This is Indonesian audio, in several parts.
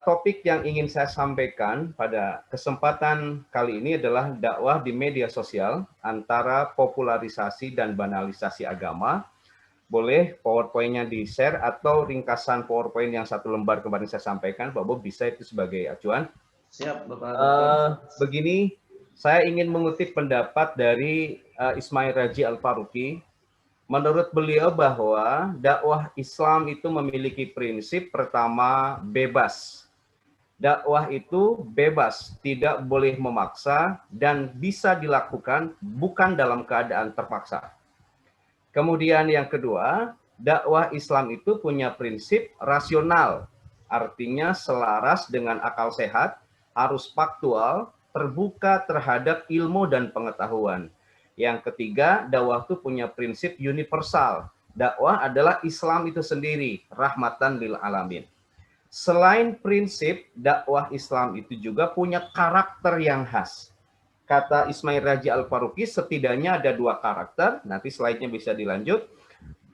topik yang ingin saya sampaikan pada kesempatan kali ini adalah dakwah di media sosial antara popularisasi dan banalisasi agama. Boleh PowerPoint-nya di-share atau ringkasan PowerPoint yang 1 lembar kemarin saya sampaikan, Pak Bob bisa itu sebagai acuan. Siap, Bapak Dr. Begini, saya ingin mengutip pendapat dari Ismail Raji Al-Faruqi. Menurut beliau bahwa dakwah Islam itu memiliki prinsip pertama bebas. Dakwah itu bebas, tidak boleh memaksa dan bisa dilakukan bukan dalam keadaan terpaksa. Kemudian yang kedua, dakwah Islam itu punya prinsip rasional, artinya selaras dengan akal sehat, harus faktual, terbuka terhadap ilmu dan pengetahuan. Yang ketiga, dakwah itu punya prinsip universal. Dakwah adalah Islam itu sendiri, rahmatan lil alamin. Selain prinsip, dakwah Islam itu juga punya karakter yang khas. Kata Ismail Raji Al-Faruqi, setidaknya ada 2 karakter, nanti slide-nya bisa dilanjut.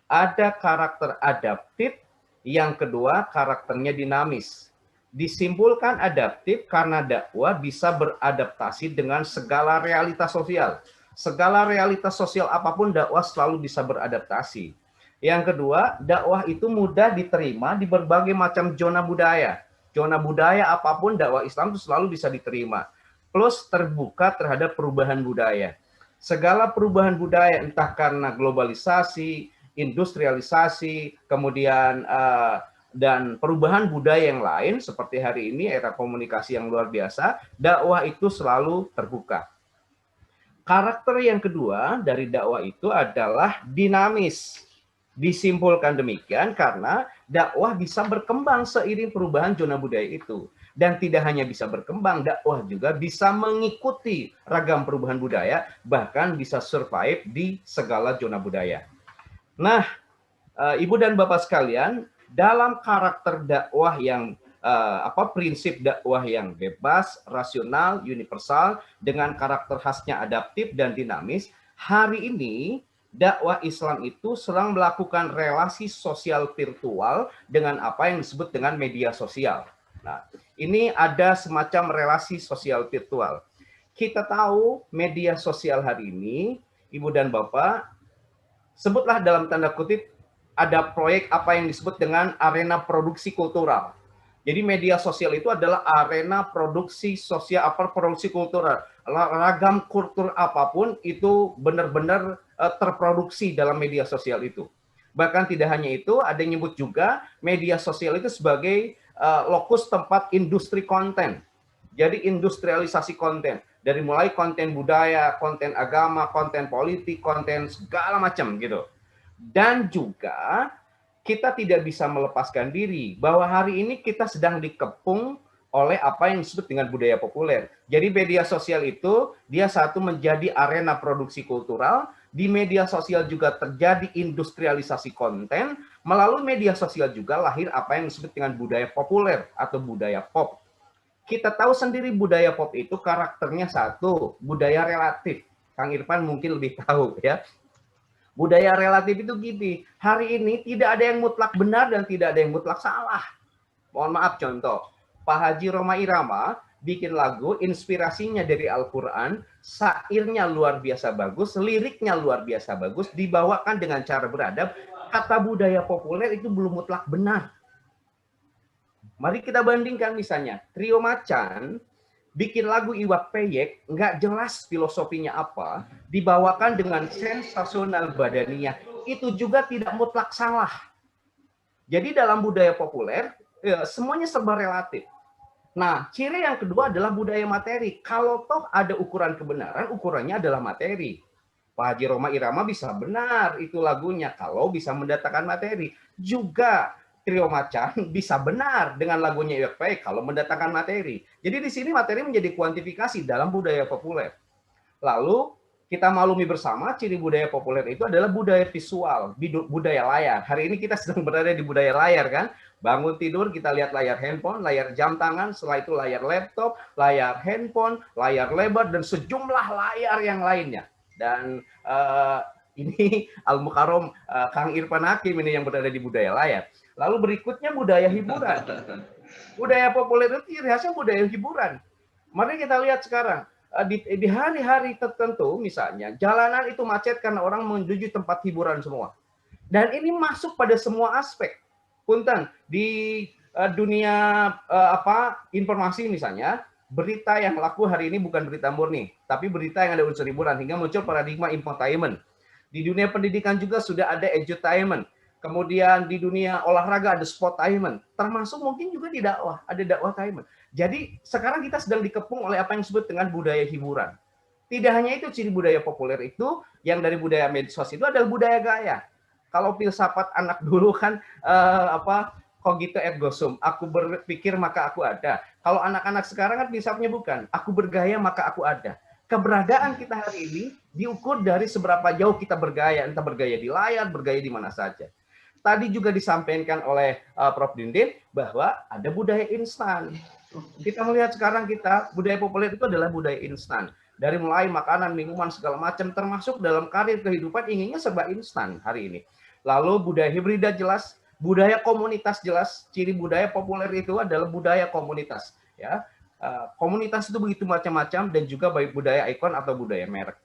Ada karakter adaptif, yang kedua karakternya dinamis. Disimpulkan adaptif karena dakwah bisa beradaptasi dengan segala realitas sosial. Segala realitas sosial apapun dakwah selalu bisa beradaptasi. Yang kedua, dakwah itu mudah diterima di berbagai macam zona budaya. Zona budaya apapun dakwah Islam itu selalu bisa diterima. Plus terbuka terhadap perubahan budaya. Segala perubahan budaya entah karena globalisasi, industrialisasi, kemudian dan perubahan budaya yang lain seperti hari ini era komunikasi yang luar biasa, dakwah itu selalu terbuka. Karakter yang kedua dari dakwah itu adalah dinamis. Disimpulkan demikian karena dakwah bisa berkembang seiring perubahan zona budaya itu. Dan tidak hanya bisa berkembang, dakwah juga bisa mengikuti ragam perubahan budaya, bahkan bisa survive di segala zona budaya. Nah, Ibu dan Bapak sekalian, dalam karakter dakwah yang prinsip dakwah yang bebas, rasional, universal, dengan karakter khasnya adaptif dan dinamis, hari ini dakwah Islam itu sedang melakukan relasi sosial virtual dengan apa yang disebut dengan media sosial. Nah, ini ada semacam relasi sosial virtual. Kita tahu media sosial hari ini, Ibu dan Bapak, sebutlah dalam tanda kutip, ada proyek apa yang disebut dengan arena produksi kultural. Jadi media sosial itu adalah arena produksi sosial, produksi kultural. Ragam kultur apapun itu benar-benar terproduksi dalam media sosial itu. Bahkan tidak hanya itu, ada yang nyebut juga media sosial itu sebagai lokus tempat industri konten. Jadi industrialisasi konten. Dari mulai konten budaya, konten agama, konten politik, konten segala macam gitu. Dan juga kita tidak bisa melepaskan diri bahwa hari ini kita sedang dikepung oleh apa yang disebut dengan budaya populer. Jadi media sosial itu dia satu menjadi arena produksi kultural, di media sosial juga terjadi industrialisasi konten, melalui media sosial juga lahir apa yang disebut dengan budaya populer atau budaya pop. Kita tahu sendiri budaya pop itu karakternya satu, budaya relatif. Kang Irfan mungkin lebih tahu ya. Budaya relatif itu gini, hari ini tidak ada yang mutlak benar dan tidak ada yang mutlak salah. Mohon maaf contoh, Pak Haji Rhoma Irama bikin lagu, inspirasinya dari Al-Quran, syairnya luar biasa bagus, liriknya luar biasa bagus, dibawakan dengan cara beradab, kata budaya populer itu belum mutlak benar. Mari kita bandingkan misalnya, Trio Macan bikin lagu Iwak Peyek, nggak jelas filosofinya apa, dibawakan dengan sensasional badaniah, itu juga tidak mutlak salah. Jadi dalam budaya populer, semuanya serba relatif. Nah, ciri yang kedua adalah budaya materi. Kalau toh ada ukuran kebenaran, ukurannya adalah materi. Pak Haji Rhoma Irama bisa benar itu lagunya kalau bisa mendatangkan materi. Juga Trio Macan bisa benar dengan lagunya Iwak Peyek kalau mendatangkan materi. Jadi di sini materi menjadi kuantifikasi dalam budaya populer. Lalu kita maklumi bersama ciri budaya populer itu adalah budaya visual, budaya layar. Hari ini kita sedang berada di budaya layar kan. Bangun tidur kita lihat layar handphone, layar jam tangan, setelah itu layar laptop, layar handphone, layar lebar, dan sejumlah layar yang lainnya. Dan ini Al-Mukarram Kang Irfan Hakim ini yang berada di budaya layar. Lalu berikutnya budaya hiburan. Budaya populer itu ciri khasnya budaya hiburan. Mari kita lihat sekarang, di hari-hari tertentu misalnya, jalanan itu macet karena orang menuju tempat hiburan semua. Dan ini masuk pada semua aspek. Punten, di dunia informasi misalnya, berita yang laku hari ini bukan berita murni, tapi berita yang ada unsur hiburan, hingga muncul paradigma infotainment. Di dunia pendidikan juga sudah ada edutainment. Kemudian di dunia olahraga ada sportainment. Termasuk mungkin juga di dakwah, ada dakwahtainment. Jadi sekarang kita sedang dikepung oleh apa yang disebut dengan budaya hiburan. Tidak hanya itu, ciri budaya populer itu, yang dari budaya medsos itu adalah budaya gaya. Kalau filsafat anak dulu kan cogito ergo sum, aku berpikir maka aku ada. Kalau anak-anak sekarang kan filsafatnya bukan, aku bergaya maka aku ada. Keberadaan kita hari ini diukur dari seberapa jauh kita bergaya, entah bergaya di layar, bergaya di mana saja. Tadi juga disampaikan oleh Prof. Dindin bahwa ada budaya instan. Kita melihat sekarang budaya populer itu adalah budaya instan. Dari mulai makanan, minuman, segala macam, termasuk dalam karir kehidupan inginnya serba instan hari ini. Lalu budaya hibrida jelas, budaya komunitas jelas. Ciri budaya populer itu adalah budaya komunitas. Ya, komunitas itu begitu macam-macam, dan juga baik budaya ikon atau budaya merek.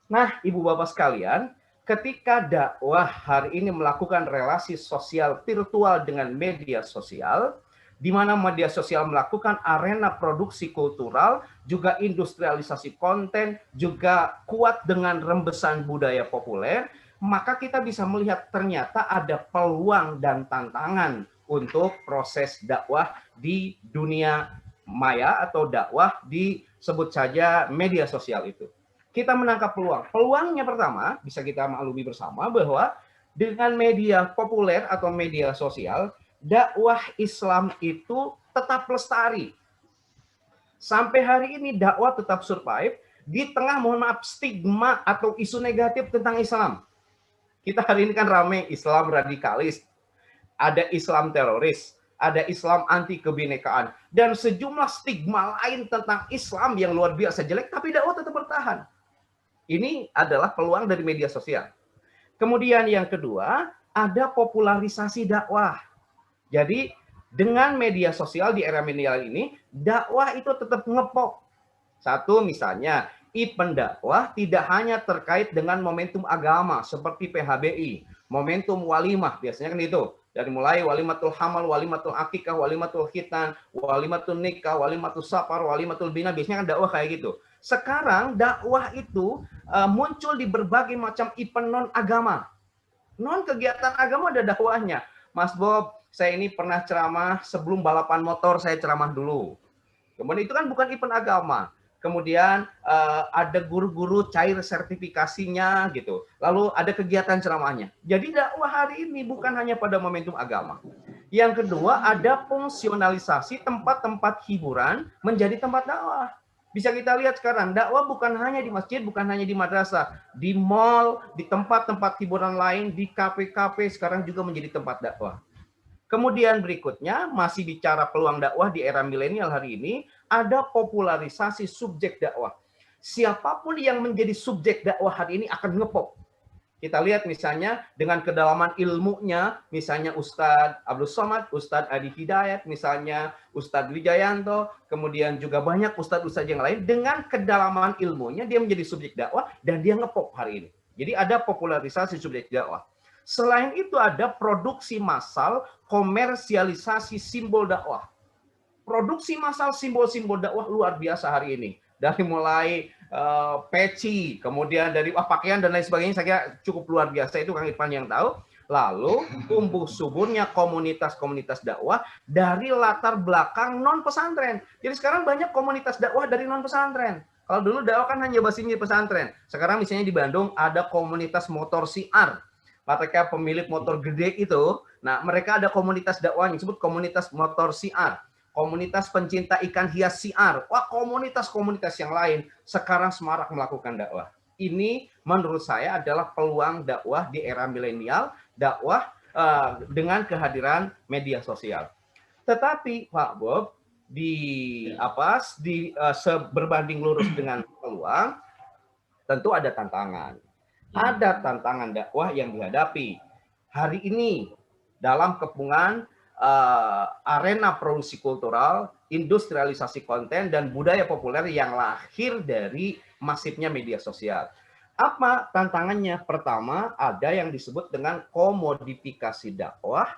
Nah, ibu bapak sekalian, ketika dakwah hari ini melakukan relasi sosial virtual dengan media sosial, di mana media sosial melakukan arena produksi kultural, juga industrialisasi konten, juga kuat dengan rembesan budaya populer, maka kita bisa melihat ternyata ada peluang dan tantangan untuk proses dakwah di dunia maya atau dakwah disebut saja media sosial itu. Kita menangkap peluang. Peluangnya pertama, bisa kita maklumi bersama bahwa dengan media populer atau media sosial, dakwah Islam itu tetap lestari. Sampai hari ini dakwah tetap survive di tengah, mohon maaf, stigma atau isu negatif tentang Islam. Kita hari ini kan ramai Islam radikalis, ada Islam teroris, ada Islam anti kebinekaan, dan sejumlah stigma lain tentang Islam yang luar biasa jelek, tapi dakwah tetap bertahan. Ini adalah peluang dari media sosial. Kemudian yang kedua, ada popularisasi dakwah. Jadi dengan media sosial di era milenial ini, dakwah itu tetap ngepop. Satu misalnya, event dakwah tidak hanya terkait dengan momentum agama seperti PHBI, momentum walimah, biasanya kan itu. Dari mulai walimatul hamal, walimatul akikah, walimatul khitan, walimatul nikah, walimatul safar, walimatul bina, biasanya kan dakwah kayak gitu. Sekarang dakwah itu muncul di berbagai macam event non-agama. Non-kegiatan agama ada dakwahnya. Mas Bob, saya ini pernah ceramah sebelum balapan motor, saya ceramah dulu. Kemudian itu kan bukan event agama. Kemudian ada guru-guru cair sertifikasinya gitu. Lalu ada kegiatan ceramahnya. Jadi dakwah hari ini bukan hanya pada momentum agama. Yang kedua, ada fungsionalisasi tempat-tempat hiburan menjadi tempat dakwah. Bisa kita lihat sekarang, dakwah bukan hanya di masjid, bukan hanya di madrasah, di mall, di tempat-tempat hiburan lain, di kafe-kafe sekarang juga menjadi tempat dakwah. Kemudian berikutnya, masih bicara peluang dakwah di era milenial hari ini, ada popularisasi subjek dakwah. Siapapun yang menjadi subjek dakwah hari ini akan ngepop. Kita lihat misalnya dengan kedalaman ilmunya, misalnya Ustadz Abdul Somad, Ustadz Adi Hidayat, misalnya Ustadz Wijayanto, kemudian juga banyak ustadz-ustadz yang lain, dengan kedalaman ilmunya dia menjadi subjek dakwah dan dia ngepop hari ini. Jadi ada popularisasi subjek dakwah. Selain itu ada produksi massal, komersialisasi simbol dakwah. Produksi massal simbol-simbol dakwah luar biasa hari ini. Dari mulai peci, kemudian dari pakaian dan lain sebagainya, saya kira cukup luar biasa, itu Kang Irfan yang tahu. Lalu tumbuh suburnya komunitas-komunitas dakwah dari latar belakang non pesantren. Jadi sekarang banyak komunitas dakwah dari non pesantren. Kalau dulu dakwah kan hanya basisnya pesantren. Sekarang misalnya di Bandung ada komunitas motor siar. Mereka pemilik motor gede itu, nah mereka ada komunitas dakwahnya disebut komunitas motor siar. Komunitas pencinta ikan hias siar. Wah, komunitas-komunitas yang lain sekarang semarak melakukan dakwah. Ini menurut saya adalah peluang dakwah di era milenial, dakwah dengan kehadiran media sosial. Tetapi Pak Bob, berbanding lurus dengan peluang, tentu ada tantangan. Ada tantangan dakwah yang dihadapi hari ini dalam kepungan arena produksi kultural, industrialisasi konten, dan budaya populer yang lahir dari masifnya media sosial. Apa tantangannya? Pertama, ada yang disebut dengan komodifikasi dakwah.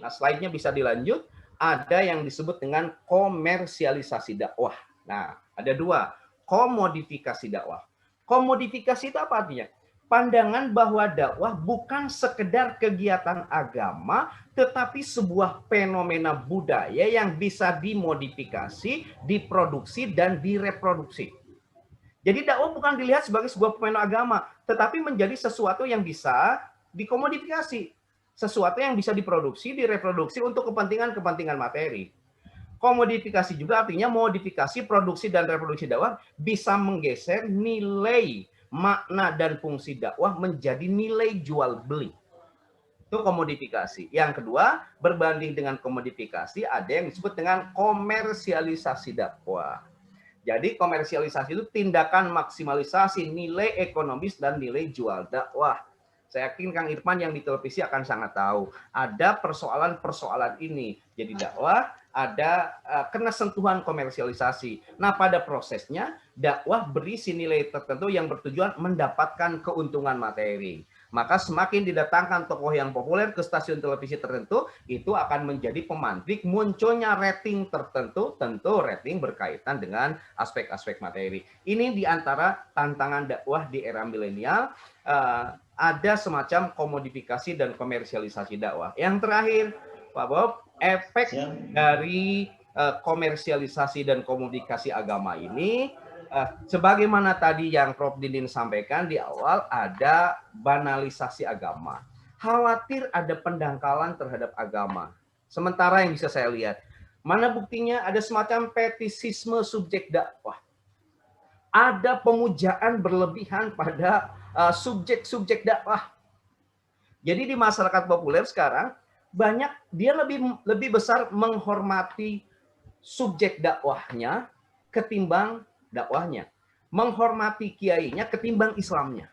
Nah, slide-nya bisa dilanjut. Ada yang disebut dengan komersialisasi dakwah. Nah, ada dua. Komodifikasi dakwah. Komodifikasi itu apa artinya? Pandangan bahwa dakwah bukan sekedar kegiatan agama, tetapi sebuah fenomena budaya yang bisa dimodifikasi, diproduksi, dan direproduksi. Jadi dakwah bukan dilihat sebagai sebuah fenomena agama, tetapi menjadi sesuatu yang bisa dikomodifikasi, sesuatu yang bisa diproduksi, direproduksi untuk kepentingan-kepentingan materi. Komodifikasi juga artinya modifikasi, produksi, dan reproduksi dakwah bisa menggeser nilai, makna, dan fungsi dakwah menjadi nilai jual beli. Itu komodifikasi. Yang kedua, berbanding dengan komodifikasi, ada yang disebut dengan komersialisasi dakwah. Jadi komersialisasi itu tindakan maksimalisasi nilai ekonomis dan nilai jual dakwah. Saya yakin Kang Irfan yang di televisi akan sangat tahu. Ada persoalan-persoalan ini. Jadi dakwah ada kena sentuhan komersialisasi. Nah, pada prosesnya dakwah berisi nilai tertentu yang bertujuan mendapatkan keuntungan materi. Maka semakin didatangkan tokoh yang populer ke stasiun televisi tertentu, itu akan menjadi pemantik munculnya rating tertentu, tentu rating berkaitan dengan aspek-aspek materi. Ini diantara tantangan dakwah di era milenial, ada semacam komodifikasi dan komersialisasi dakwah. Yang terakhir, Pak Bob, efek dari komersialisasi dan komunikasi agama ini, sebagaimana tadi yang Prof. Didin sampaikan di awal, ada banalisasi agama. Khawatir ada pendangkalan terhadap agama. Sementara yang bisa saya lihat, mana buktinya ada semacam fetisisme subjek dakwah. Ada pemujaan berlebihan pada subjek-subjek dakwah. Jadi di masyarakat populer sekarang, banyak dia lebih besar menghormati subjek dakwahnya ketimbang dakwahnya, menghormati kiainya ketimbang Islamnya.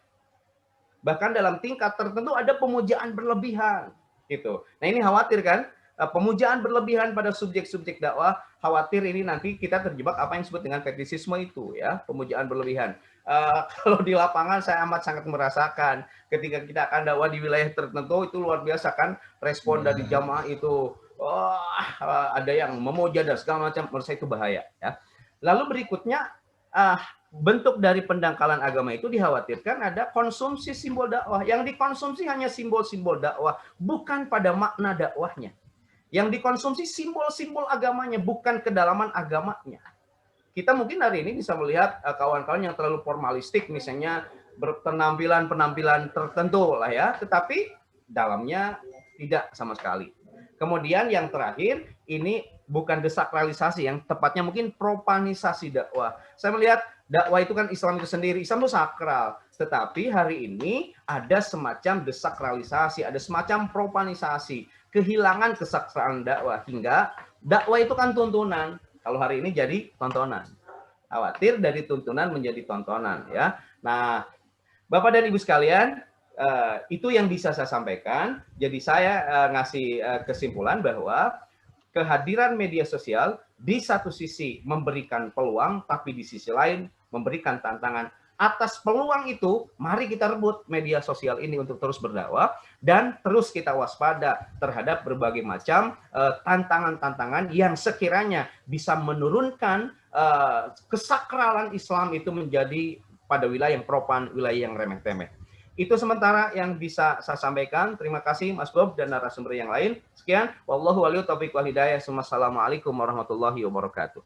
Bahkan dalam tingkat tertentu ada pemujaan berlebihan gitu. Nah, ini khawatir kan, pemujaan berlebihan pada subjek-subjek dakwah, khawatir ini nanti kita terjebak apa yang disebut dengan fetisisme itu ya, pemujaan berlebihan. Kalau di lapangan saya amat sangat merasakan ketika kita akan dakwah di wilayah tertentu, itu luar biasa kan respon dari jamaah itu, ada yang memuja dan segala macam. Menurut saya itu bahaya ya. Lalu berikutnya, bentuk dari pendangkalan agama itu dikhawatirkan ada konsumsi simbol dakwah. Yang dikonsumsi hanya simbol-simbol dakwah, bukan pada makna dakwahnya. Yang dikonsumsi simbol-simbol agamanya, bukan kedalaman agamanya. Kita mungkin hari ini bisa melihat kawan-kawan yang terlalu formalistik, misalnya berpenampilan-penampilan tertentu lah ya, tetapi dalamnya tidak sama sekali. Kemudian yang terakhir, ini bukan desakralisasi, yang tepatnya mungkin profanisasi dakwah. Saya melihat dakwah itu kan Islam itu sendiri, Islam itu sakral. Tetapi hari ini ada semacam desakralisasi, ada semacam profanisasi, kehilangan kesakralan dakwah, hingga dakwah itu kan tuntunan. Kalau hari ini jadi tontonan. Khawatir dari tuntunan menjadi tontonan ya. Nah, Bapak dan Ibu sekalian, itu yang bisa saya sampaikan. Jadi saya ngasih kesimpulan bahwa kehadiran media sosial di satu sisi memberikan peluang, tapi di sisi lain memberikan tantangan. Atas peluang itu, mari kita rebut media sosial ini untuk terus berdakwah dan terus kita waspada terhadap berbagai macam tantangan-tantangan yang sekiranya bisa menurunkan kesakralan Islam itu menjadi pada wilayah yang profan, wilayah yang remeh-temeh. Itu sementara yang bisa saya sampaikan. Terima kasih Mas Bob dan narasumber yang lain. Sekian. Wallahu a'lam bishawab. Wassalamualaikum warahmatullahi wabarakatuh.